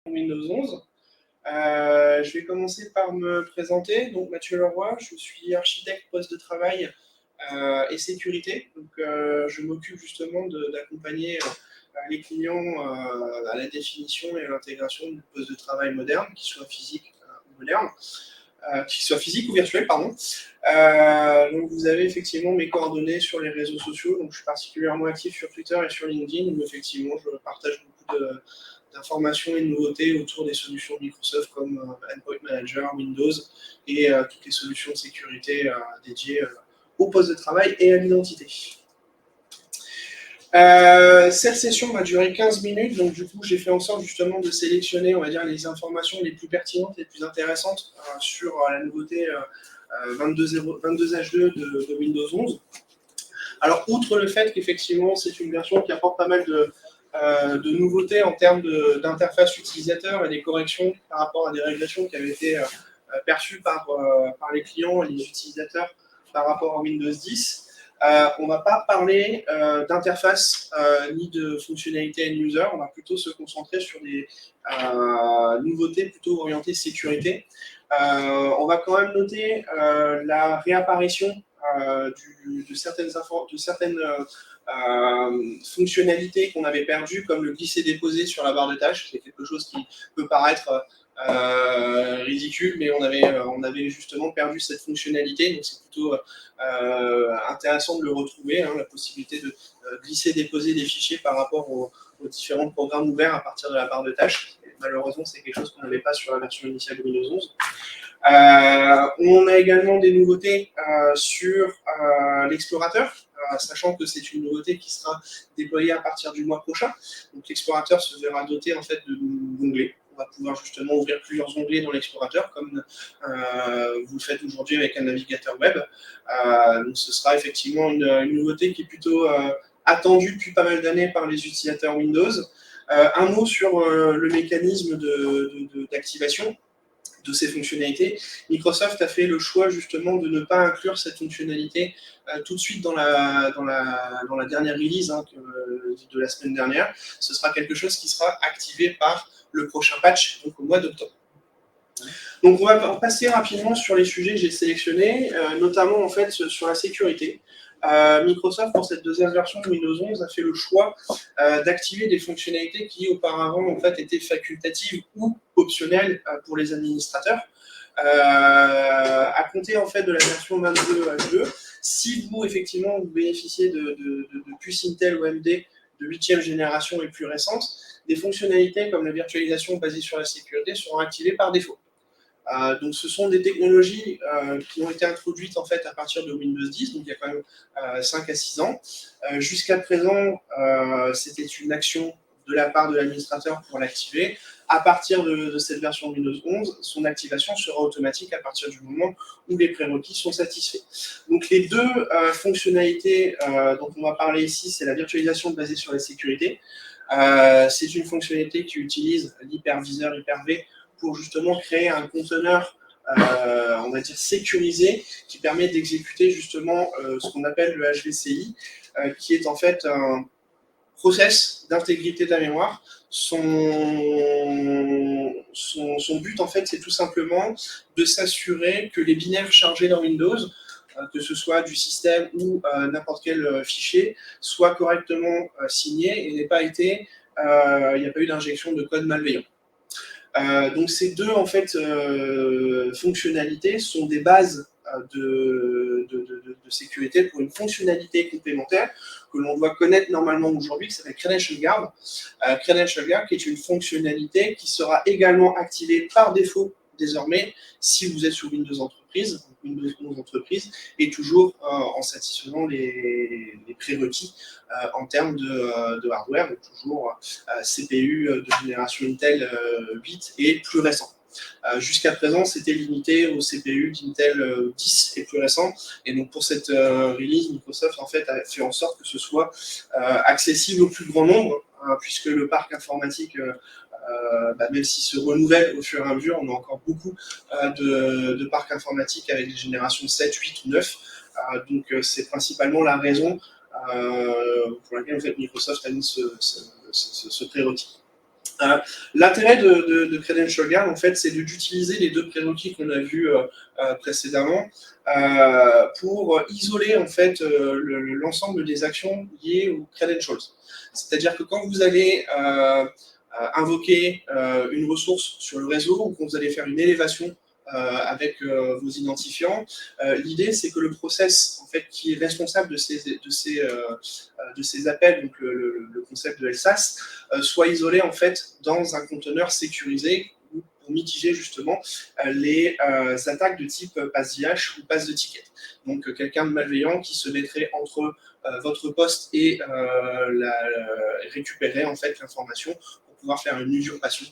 Windows 11. Je vais commencer par me présenter. Donc, Mathieu Leroy, je suis architecte poste de travail et sécurité. Donc, je m'occupe justement d'accompagner les clients à la définition et à l'intégration du poste de travail moderne, qui soit physique ou moderne. Qui soit physique ou virtuel, pardon. Donc vous avez effectivement mes coordonnées sur les réseaux sociaux. Donc je suis particulièrement actif sur Twitter et sur LinkedIn, où effectivement je partage beaucoup d'informations et de nouveautés autour des solutions de Microsoft comme Endpoint Manager, Windows et toutes les solutions de sécurité dédiées au poste de travail et à l'identité. Cette session va durer 15 minutes, donc du coup j'ai fait en sorte justement de sélectionner, on va dire, les informations les plus pertinentes, les plus intéressantes sur la nouveauté 22H2 de Windows 11. Alors, outre le fait qu'effectivement c'est une version qui apporte pas mal de nouveautés en termes d'interface utilisateur et des corrections par rapport à des régressions qui avaient été perçues par les clients et les utilisateurs par rapport à Windows 10, on ne va pas parler d'interface ni de fonctionnalité end-user, on va plutôt se concentrer sur des nouveautés plutôt orientées sécurité. On va quand même noter la réapparition de certaines fonctionnalités qu'on avait perdues, comme le glisser-déposer sur la barre de tâches. C'est quelque chose qui peut paraître ridicule, mais on avait justement perdu cette fonctionnalité, donc c'est plutôt intéressant de le retrouver, hein, la possibilité de glisser-déposer des fichiers par rapport aux différents programmes ouverts à partir de la barre de tâches. Et malheureusement, c'est quelque chose qu'on n'avait pas sur la version initiale de Windows 11. On a également des nouveautés sur l'explorateur, sachant que c'est une nouveauté qui sera déployée à partir du mois prochain. Donc l'explorateur se verra doté en fait d'onglets. On va pouvoir justement ouvrir plusieurs onglets dans l'explorateur, comme vous le faites aujourd'hui avec un navigateur web. Donc ce sera effectivement une nouveauté qui est plutôt attendue depuis pas mal d'années par les utilisateurs Windows. Un mot sur le mécanisme d'activation de ces fonctionnalités. Microsoft a fait le choix justement de ne pas inclure cette fonctionnalité tout de suite dans la dernière release de la semaine dernière. Ce sera quelque chose qui sera activé par le prochain patch, donc au mois d'octobre. Donc on va passer rapidement sur les sujets que j'ai sélectionnés, notamment en fait sur la sécurité. Microsoft, pour cette deuxième version de Windows 11, a fait le choix d'activer des fonctionnalités qui auparavant en fait étaient facultatives ou optionnelles pour les administrateurs. À compter en fait de la version 22H2, si vous effectivement vous bénéficiez de puces Intel ou AMD de 8e génération et plus récentes, des fonctionnalités comme la virtualisation basée sur la sécurité seront activées par défaut. Donc ce sont des technologies qui ont été introduites en fait à partir de Windows 10, donc il y a quand même 5 à 6 ans. Jusqu'à présent, c'était une action de la part de l'administrateur pour l'activer. À partir de cette version de Windows 11, son activation sera automatique à partir du moment où les prérequis sont satisfaits. Donc les deux fonctionnalités dont on va parler ici, c'est la virtualisation basée sur la sécurité. C'est une fonctionnalité qui utilise l'hyperviseur Hyper-V pour justement créer un conteneur, on va dire, sécurisé, qui permet d'exécuter justement ce qu'on appelle le HVCI, qui est en fait un process d'intégrité de la mémoire. Son but, en fait, c'est tout simplement de s'assurer que les binaires chargés dans Windows, que ce soit du système ou n'importe quel fichier, soient correctement signés et n'aient pas été, il n'y a pas eu d'injection de code malveillant. Donc ces deux en fait fonctionnalités sont des bases de sécurité pour une fonctionnalité complémentaire que l'on doit connaître normalement aujourd'hui, qui s'appelle Credential Guard. Credential Guard qui est une fonctionnalité qui sera également activée par défaut désormais si vous êtes sur Windows Entreprise, Windows 11 Entreprise, et toujours en satisfaisant les prérequis en termes de hardware, donc toujours CPU de génération Intel 8 et plus récent. Jusqu'à présent, c'était limité aux CPU d'Intel 10 et plus récent. Et donc pour cette release, Microsoft en fait a fait en sorte que ce soit accessible au plus grand nombre, puisque le parc informatique, même s'il se renouvelle au fur et à mesure, on a encore beaucoup de parcs informatiques avec des générations 7, 8 ou 9. Donc c'est principalement la raison pour laquelle en fait, Microsoft a mis ce prérequis. L'intérêt de Credential Guard, en fait, c'est d'utiliser les deux prérequis qu'on a vus précédemment pour isoler en fait l'ensemble des actions liées aux credentials. C'est-à-dire que quand vous allez invoquer une ressource sur le réseau ou quand vous allez faire une élévation avec vos identifiants, l'idée c'est que le process en fait qui est responsable de ces appels, donc le concept de LSAS, soit isolé en fait dans un conteneur sécurisé pour mitiger justement les attaques de type passe-VH ou passe de ticket. Donc quelqu'un de malveillant qui se mettrait entre votre poste et récupérer en fait l'information pour pouvoir faire une usurpation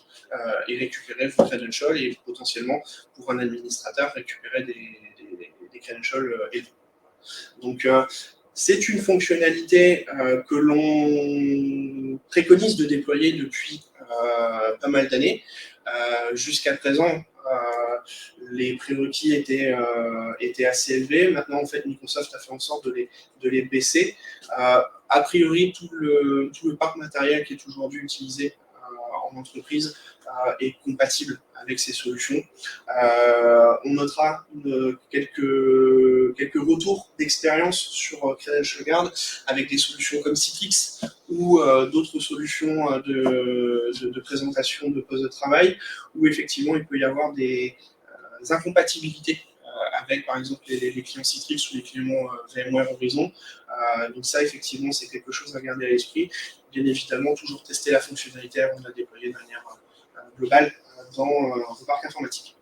et récupérer vos credentials et potentiellement pour un administrateur récupérer des credentials élevés. Donc c'est une fonctionnalité que l'on préconise de déployer depuis pas mal d'années. Jusqu'à présent, les prérequis étaient assez élevés. Maintenant, en fait, Microsoft a fait en sorte de les baisser. A priori, tout le parc matériel qui est aujourd'hui utilisé en entreprise est compatible avec ces solutions. On notera quelques retours d'expérience sur Credential Guard avec des solutions comme Citrix ou d'autres solutions de présentation de postes de travail où effectivement il peut y avoir des incompatibilités avec par exemple les clients Citrix ou les clients VMware Horizon. Donc ça effectivement c'est quelque chose à garder à l'esprit. Bien évidemment toujours tester la fonctionnalité avant de la déployer de manière globale dans vos parcs informatiques.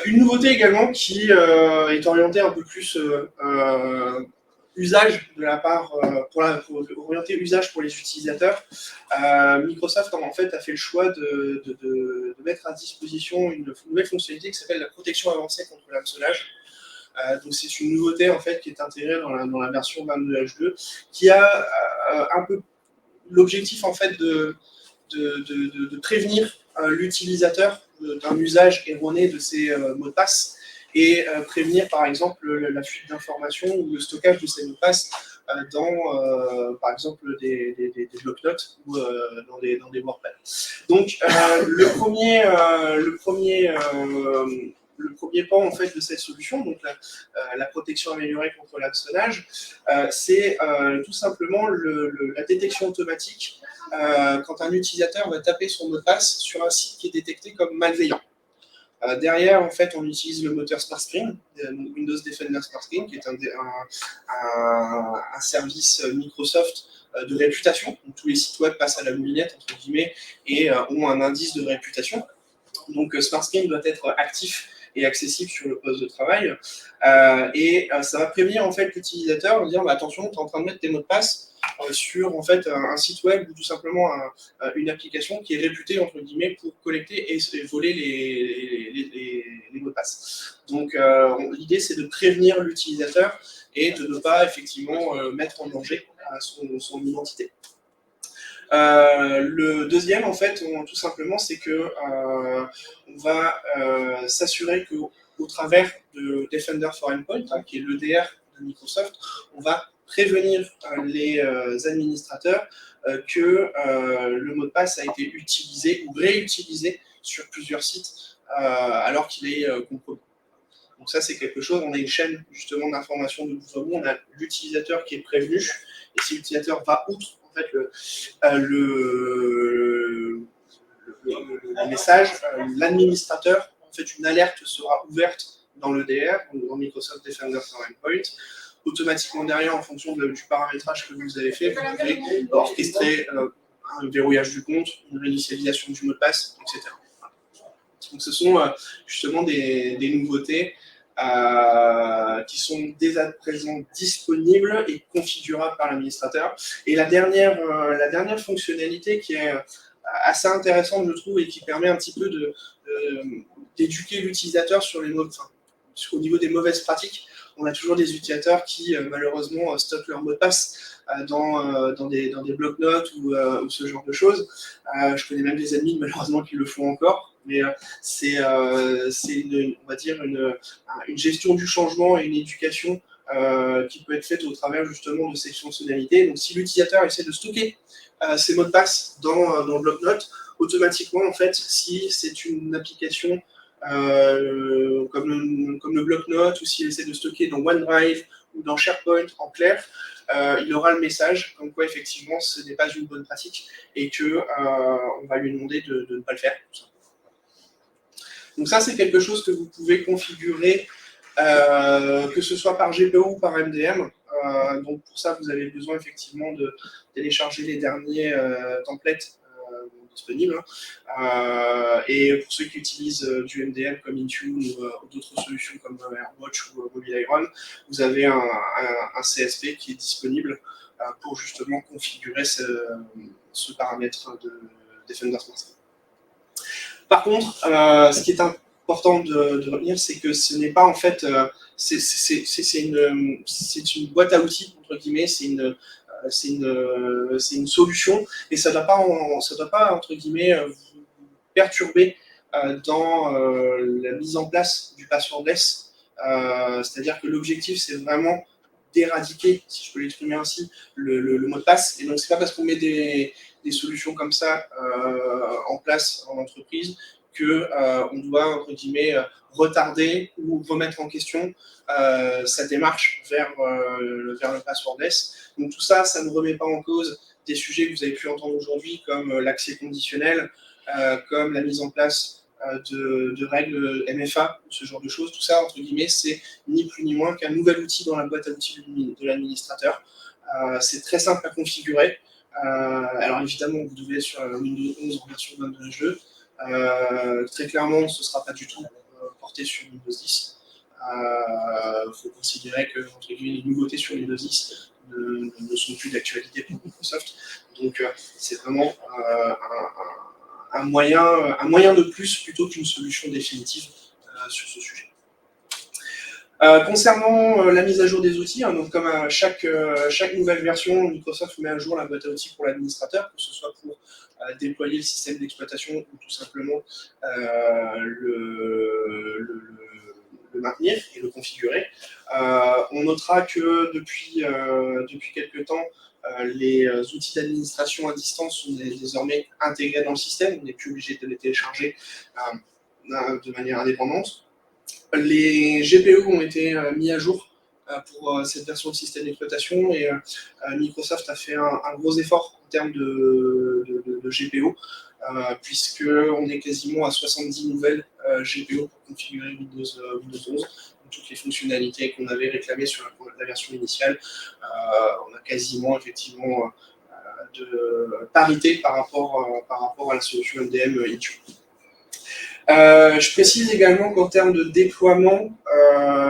Une nouveauté également qui est orientée un peu plus usage de la part, pour orienter usage pour les utilisateurs. Microsoft en fait a fait le choix de mettre à disposition une nouvelle fonctionnalité qui s'appelle la protection avancée contre l'hameçonnage. Donc c'est une nouveauté en fait qui est intégrée dans la version 22H2 qui a un peu l'objectif en fait de prévenir l'utilisateur d'un usage erroné de ses mots de passe et prévenir par exemple la fuite d'informations ou le stockage de ces mots de passe dans par exemple des bloc-notes ou dans des WordPad. Donc le premier pan en fait de cette solution, donc la protection améliorée contre l'hameçonnage, c'est tout simplement la détection automatique quand un utilisateur va taper son mot de passe sur un site qui est détecté comme malveillant. Derrière, en fait, on utilise le moteur Starscream, Windows Defender Starscream, qui est un service Microsoft de réputation. Donc, tous les sites web passent à la moulinette, entre guillemets, et ont un indice de réputation. Donc, Starscream doit être actif et accessible sur le poste de travail. Et ça va prévenir en fait l'utilisateur en disant bah, attention, tu es en train de mettre tes mots de passe sur en fait un site web ou tout simplement une application qui est réputée entre guillemets pour collecter et voler les mots de passe. Donc l'idée c'est de prévenir l'utilisateur et de ne pas effectivement mettre en danger son identité. Le deuxième, en fait, tout simplement, c'est que on va s'assurer qu'au travers de Defender for Endpoint, qui est l'EDR de Microsoft, on va prévenir les administrateurs que le mot de passe a été utilisé ou réutilisé sur plusieurs sites alors qu'il est compromis. Donc ça, c'est quelque chose, on a une chaîne justement d'information de bout en bout, on a l'utilisateur qui est prévenu, et si l'utilisateur va outre en fait, le message, l'administrateur, en fait, une alerte sera ouverte dans l'EDR, dans Microsoft Defender for Endpoint. Automatiquement derrière, en fonction du paramétrage que vous avez fait, vous pouvez orchestrer un verrouillage du compte, une réinitialisation du mot de passe, etc. Donc ce sont justement des nouveautés qui sont dès à présent disponibles et configurables par l'administrateur. Et la dernière fonctionnalité qui est assez intéressante, je trouve, et qui permet un petit peu d'éduquer l'utilisateur sur au niveau des mauvaises pratiques. On a toujours des utilisateurs qui, malheureusement, stockent leur mot de passe dans des bloc-notes ou ce genre de choses. Je connais même des admins, malheureusement, qui le font encore. Mais c'est on va dire une gestion du changement et une éducation qui peut être faite au travers justement de ces fonctionnalités. Donc si l'utilisateur essaie de stocker ses mots de passe dans le bloc-notes, automatiquement, en fait, si c'est une application comme le bloc-notes, ou s'il essaie de stocker dans OneDrive ou dans SharePoint en clair, il aura le message comme quoi effectivement ce n'est pas une bonne pratique et que on va lui demander de ne pas le faire. Tout simplement. Donc ça, c'est quelque chose que vous pouvez configurer, que ce soit par GPO ou par MDM. Donc pour ça, vous avez besoin effectivement de télécharger les derniers templates disponibles. Et pour ceux qui utilisent du MDM comme Intune ou d'autres solutions comme AirWatch ou MobileIron, vous avez un CSP qui est disponible pour justement configurer ce paramètre de Defender Smart. Par contre, ce qui est important de retenir, c'est que ce n'est pas en fait, c'est une boîte à outils entre guillemets, c'est une solution et ça ne doit pas entre guillemets vous perturber dans la mise en place du passwordless. C'est-à-dire que l'objectif c'est vraiment d'éradiquer, si je peux l'exprimer ainsi, le mot de passe. Et donc c'est pas parce qu'on met des solutions comme ça en place en entreprise que on doit entre guillemets retarder ou remettre en question sa démarche vers le passwordless. Donc tout ça, ça ne remet pas en cause des sujets que vous avez pu entendre aujourd'hui, comme l'accès conditionnel, comme la mise en place de règles MFA, ce genre de choses. Tout ça, entre guillemets, c'est ni plus ni moins qu'un nouvel outil dans la boîte à outils de l'administrateur. C'est très simple à configurer. Alors évidemment, vous devez être sur Windows 11 en version 22.2. Très clairement, ce ne sera pas du tout porté sur Windows 10. Il faut considérer que entre guillemets, les nouveautés sur Windows 10 ne sont plus d'actualité pour Microsoft. Donc c'est vraiment un moyen de plus plutôt qu'une solution définitive sur ce sujet. Concernant la mise à jour des outils, hein, donc comme à chaque nouvelle version, Microsoft met à jour la boîte à outils pour l'administrateur, que ce soit pour déployer le système d'exploitation ou tout simplement le maintenir et le configurer. On notera que depuis quelques temps, les outils d'administration à distance sont désormais intégrés dans le système, on n'est plus obligé de les télécharger de manière indépendante. Les GPO ont été mis à jour pour cette version de système d'exploitation et Microsoft a fait un gros effort en termes de GPO, puisqu'on est quasiment à 70 nouvelles GPO pour configurer Windows 11. Toutes les fonctionnalités qu'on avait réclamées sur la version initiale, on a quasiment effectivement de parité par rapport à la solution MDM Intune. Je précise également qu'en termes de déploiement,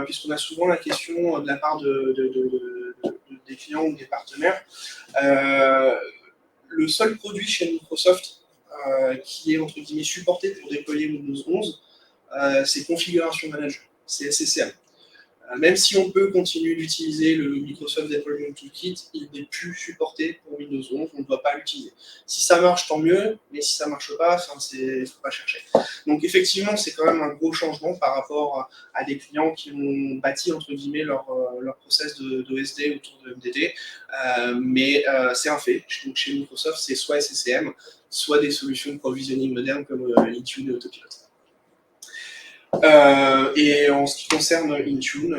puisqu'on a souvent la question de la part des clients ou des partenaires, le seul produit chez Microsoft qui est entre guillemets supporté pour déployer Windows 11, c'est Configuration Manager, c'est SCCM. Même si on peut continuer d'utiliser le Microsoft Deployment Toolkit, il n'est plus supporté pour Windows 11, on ne doit pas l'utiliser. Si ça marche, tant mieux, mais si ça ne marche pas, il ne faut pas chercher. Donc effectivement, c'est quand même un gros changement par rapport à des clients qui ont bâti, entre guillemets, leur process d'OSD autour de MDT, mais c'est un fait. Donc chez Microsoft, c'est soit SCCM, soit des solutions de provisioning modernes comme Intune et Autopilot. Et en ce qui concerne Intune,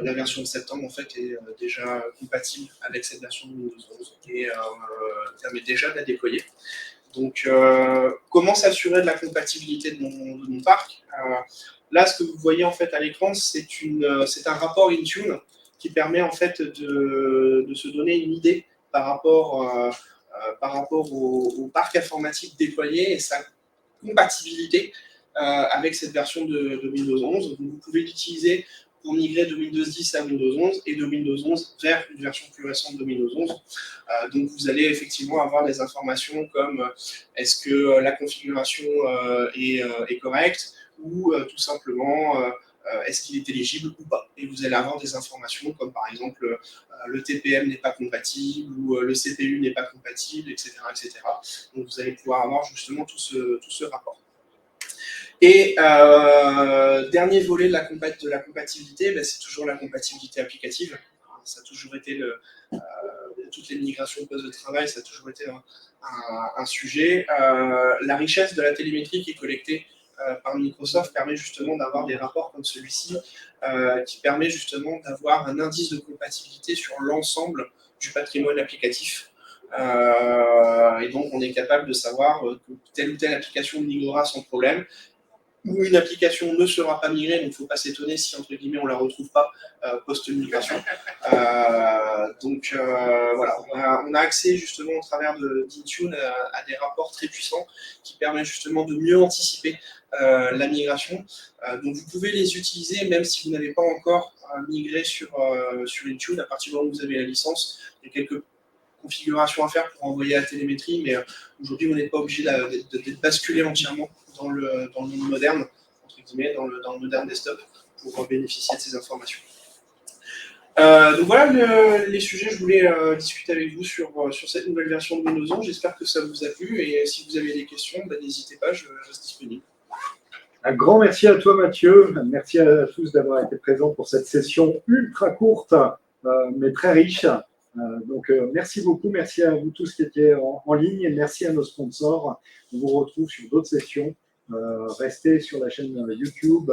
la version de septembre en fait est déjà compatible avec cette version de Windows 11 et permet déjà de la déployer. Donc, comment s'assurer de la compatibilité de mon parc? Là, ce que vous voyez en fait à l'écran, c'est un rapport Intune qui permet en fait de se donner une idée par rapport au parc informatique déployé et sa compatibilité avec cette version de Windows 11. Donc, vous pouvez l'utiliser pour migrer de Windows 10 à Windows 11 et de Windows 11 vers une version plus récente de Windows 11. Donc vous allez effectivement avoir des informations comme est-ce que la configuration est correcte ou tout simplement est-ce qu'il est éligible ou pas. Et vous allez avoir des informations comme par exemple le TPM n'est pas compatible ou le CPU n'est pas compatible, etc., etc. Donc vous allez pouvoir avoir justement tout ce rapport. Et dernier volet de la compatibilité, ben, c'est toujours la compatibilité applicative. Ça a toujours été toutes les migrations de postes de travail, ça a toujours été un sujet. La richesse de la télémétrie qui est collectée par Microsoft permet justement d'avoir des rapports comme celui-ci, qui permet justement d'avoir un indice de compatibilité sur l'ensemble du patrimoine applicatif. Et donc on est capable de savoir que telle ou telle application migrera sans problème, où une application ne sera pas migrée, donc il ne faut pas s'étonner si, entre guillemets, on ne la retrouve pas post-migration. Voilà, on a accès justement au travers d'Intune à des rapports très puissants qui permettent justement de mieux anticiper la migration. Donc vous pouvez les utiliser même si vous n'avez pas encore migré sur Intune. À partir du moment où vous avez la licence, il y a quelques configurations à faire pour envoyer la télémétrie, mais aujourd'hui, on n'est pas obligé d'être basculé entièrement dans le monde moderne, entre guillemets, dans le moderne desktop, pour bénéficier de ces informations. Donc voilà les sujets que je voulais discuter avec vous sur cette nouvelle version de Windows 11. J'espère que ça vous a plu, et si vous avez des questions, n'hésitez pas, je reste disponible. Un grand merci à toi, Mathieu. Merci à tous d'avoir été présents pour cette session ultra courte, mais très riche. Donc, merci beaucoup. Merci à vous tous qui étiez en ligne, et merci à nos sponsors. On vous retrouve sur d'autres sessions. Restez sur la chaîne YouTube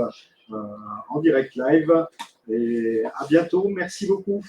en direct live. Et à bientôt. Merci beaucoup.